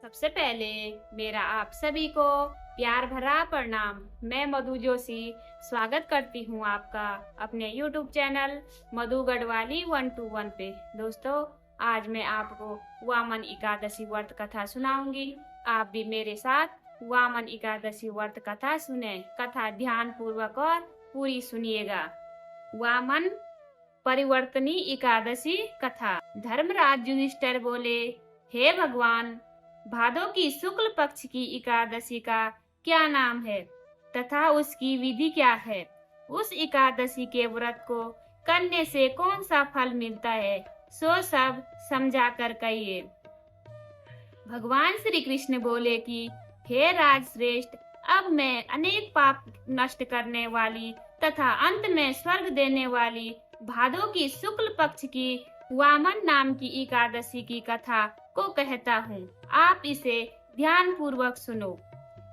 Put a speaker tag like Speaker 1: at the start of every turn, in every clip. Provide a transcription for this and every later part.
Speaker 1: सबसे पहले मेरा आप सभी को प्यार भरा प्रणाम। मैं मधु जोशी स्वागत करती हूँ आपका अपने YouTube चैनल मधु गढ़वाली 121 पे। दोस्तों, आज मैं आपको वामन एकादशी व्रत कथा सुनाऊंगी। आप भी मेरे साथ वामन एकादशी व्रत कथा सुने। कथा ध्यान पूर्वक और पूरी सुनिएगा। वामन परिवर्तनी एकादशी कथा। धर्मराज युधिष्ठिर बोले, हे भगवान, भादों की शुक्ल पक्ष की एकादशी का क्या नाम है तथा उसकी विधि क्या है? उस एकादशी के व्रत को करने से कौन सा फल मिलता है, सो सब समझा कर कहिए। भगवान श्री कृष्ण बोले कि हे राजश्रेष्ठ, अब मैं अनेक पाप नष्ट करने वाली तथा अंत में स्वर्ग देने वाली भादों की शुक्ल पक्ष की वामन नाम की एकादशी की कथा को कहता हूँ। आप इसे ध्यान पूर्वक सुनो।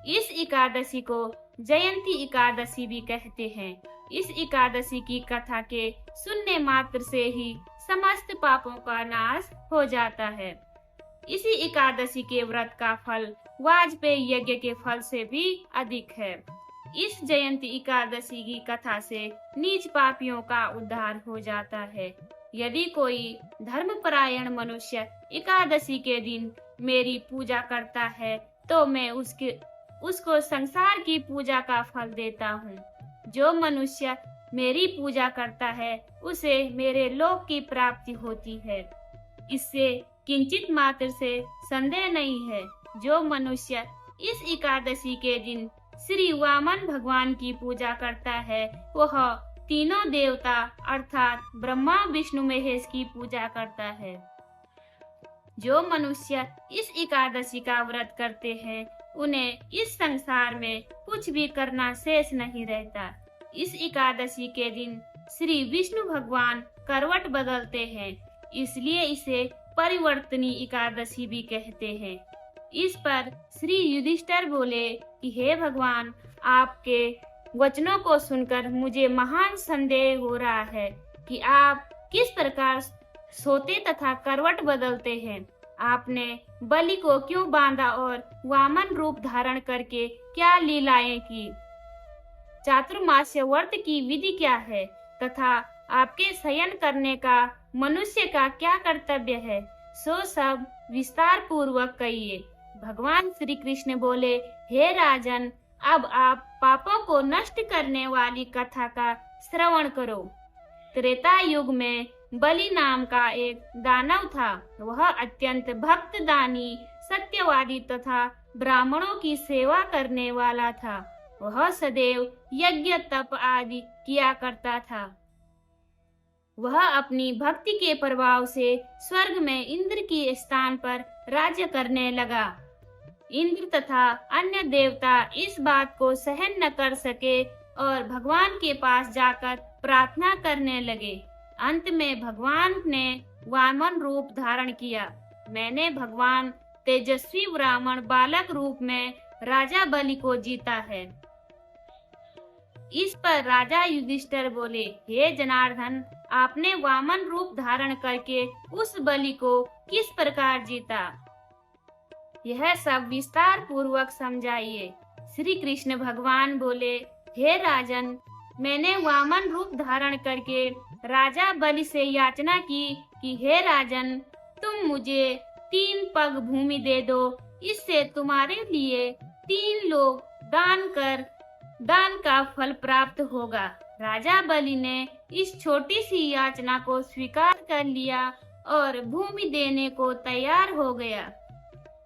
Speaker 1: इस एकादशी को जयंती एकादशी भी कहते हैं। इस एकादशी की कथा के सुनने मात्र से ही समस्त पापों का नाश हो जाता है। इसी एकादशी के व्रत का फल वाजपेयी यज्ञ के फल से भी अधिक है। इस जयंती एकादशी की कथा से नीच पापियों का उद्धार हो जाता है। यदि कोई धर्मपरायण मनुष्य एकादशी के दिन मेरी पूजा करता है तो मैं उसको संसार की पूजा का फल देता हूँ। जो मनुष्य मेरी पूजा करता है उसे मेरे लोक की प्राप्ति होती है। इससे किंचित मात्र से संदेह नहीं है। जो मनुष्य इस एकादशी के दिन श्री वामन भगवान की पूजा करता है वह तीनों देवता अर्थात ब्रह्मा विष्णु महेश की पूजा करता है। जो मनुष्य इस एकादशी का व्रत करते हैं उन्हें इस संसार में कुछ भी करना शेष नहीं रहता। इस एकादशी के दिन श्री विष्णु भगवान करवट बदलते हैं, इसलिए इसे परिवर्तनी एकादशी भी कहते हैं। इस पर श्री युधिष्ठिर बोले कि हे भगवान, आपके वचनों को सुनकर मुझे महान संदेह हो रहा है कि आप किस प्रकार सोते तथा करवट बदलते हैं। आपने बलि को क्यों बांधा और वामन रूप धारण करके क्या लीलाएं की? चातुर्मास्य व्रत की विधि क्या है तथा आपके शयन करने का मनुष्य का क्या कर्तव्य है, सो सब विस्तार पूर्वक कहिए। भगवान श्री कृष्ण बोले, हे राजन, अब आप पापों को नष्ट करने वाली कथा का श्रवण करो। त्रेता युग में बलि नाम का एक दानव था। वह अत्यंत भक्त, दानी, सत्यवादी तथा ब्राह्मणों की सेवा करने वाला था। वह सदैव यज्ञ तप आदि किया करता था। वह अपनी भक्ति के प्रभाव से स्वर्ग में इंद्र के स्थान पर राज्य करने लगा। इंद्र तथा अन्य देवता इस बात को सहन न कर सके और भगवान के पास जाकर प्रार्थना करने लगे। अंत में भगवान ने वामन रूप धारण किया। मैंने भगवान तेजस्वी ब्राह्मण बालक रूप में राजा बलि को जीता है। इस पर राजा युधिष्ठिर बोले, हे जनार्दन, आपने वामन रूप धारण करके उस बलि को किस प्रकार जीता, यह सब विस्तार पूर्वक समझाइए। श्री कृष्ण भगवान बोले, हे राजन, मैंने वामन रूप धारण करके राजा बलि से याचना की कि हे राजन, तुम मुझे 3 पग भूमि दे दो, इससे तुम्हारे लिए 3 लोग दान का फल प्राप्त होगा। राजा बलि ने इस छोटी सी याचना को स्वीकार कर लिया और भूमि देने को तैयार हो गया।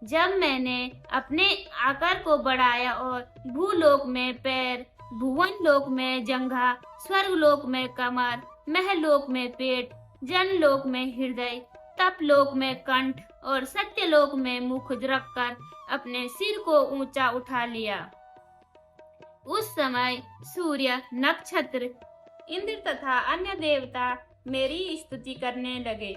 Speaker 1: जब मैंने अपने आकार को बढ़ाया और भूलोक में पैर, भुवन लोक में जंघा, स्वर्ग लोक में कमर, महलोक में पेट, जनलोक में हृदय, तपलोक में कंठ और सत्यलोक में मुख रखकर अपने सिर को ऊंचा उठा लिया। उस समय सूर्य, नक्षत्र, इंद्र तथा अन्य देवता मेरी स्तुति करने लगे।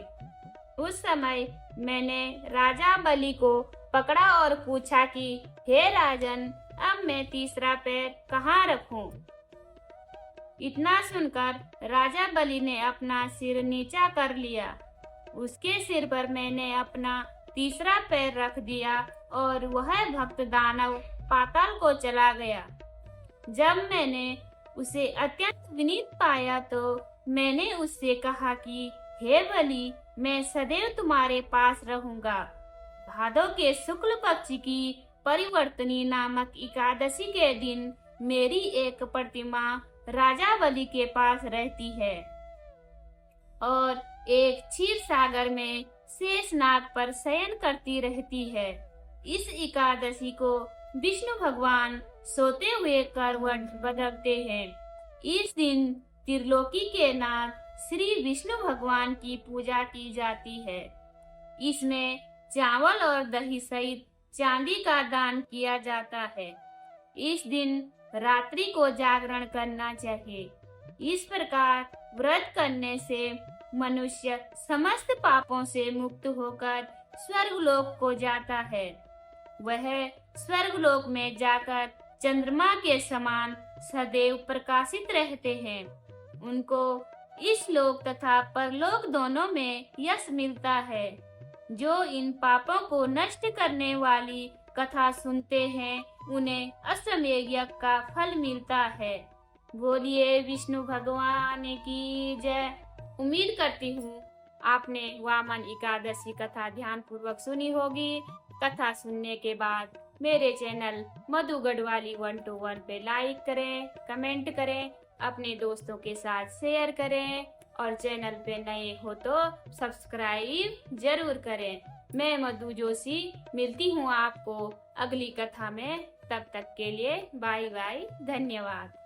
Speaker 1: उस समय मैंने राजा बलि को पकड़ा और पूछा कि हे राजन, अब मैं तीसरा पैर कहाँ रखूं? इतना सुनकर राजा बलि ने अपना सिर नीचा कर लिया। उसके सिर पर मैंने अपना तीसरा पैर रख दिया और वह भक्त दानव पाताल को चला गया। जब मैंने उसे अत्यंत विनीत पाया तो मैंने उससे कहा कि हे बलि, मैं सदैव तुम्हारे पास रहूंगा। भादव के शुक्ल पक्ष की परिवर्तनी नामक एकादशी के दिन मेरी एक प्रतिमा राजा बलि के पास रहती है और एक क्षीर सागर में शेषनाग पर शयन करती रहती है। इस एकादशी को विष्णु भगवान सोते हुए करवट बदलते हैं। इस दिन त्रिलोकी के नाथ श्री विष्णु भगवान की पूजा की जाती है। इसमें चावल और दही सहित चांदी का दान किया जाता है। इस दिन रात्रि को जागरण करना चाहिए। इस प्रकार व्रत करने से मनुष्य समस्त पापों से मुक्त होकर स्वर्गलोक को जाता है। वह स्वर्गलोक में जाकर चंद्रमा के समान सदैव प्रकाशित रहते हैं। उनको इस लोक तथा परलोक दोनों में यश मिलता है। जो इन पापों को नष्ट करने वाली कथा सुनते हैं उन्हें अश्वमेध यज्ञ का फल मिलता है। बोलिए विष्णु भगवान की जय। उम्मीद करती हूँ आपने वामन एकादशी कथा ध्यान पूर्वक सुनी होगी। कथा सुनने के बाद मेरे चैनल मधु गढ़वाली 121 पे लाइक करें, कमेंट करें, अपने दोस्तों के साथ शेयर करें और चैनल पे नए हो तो सब्सक्राइब जरूर करें। मैं मधु जोशी मिलती हूँ आपको अगली कथा में। तब तक के लिए बाय बाय, धन्यवाद।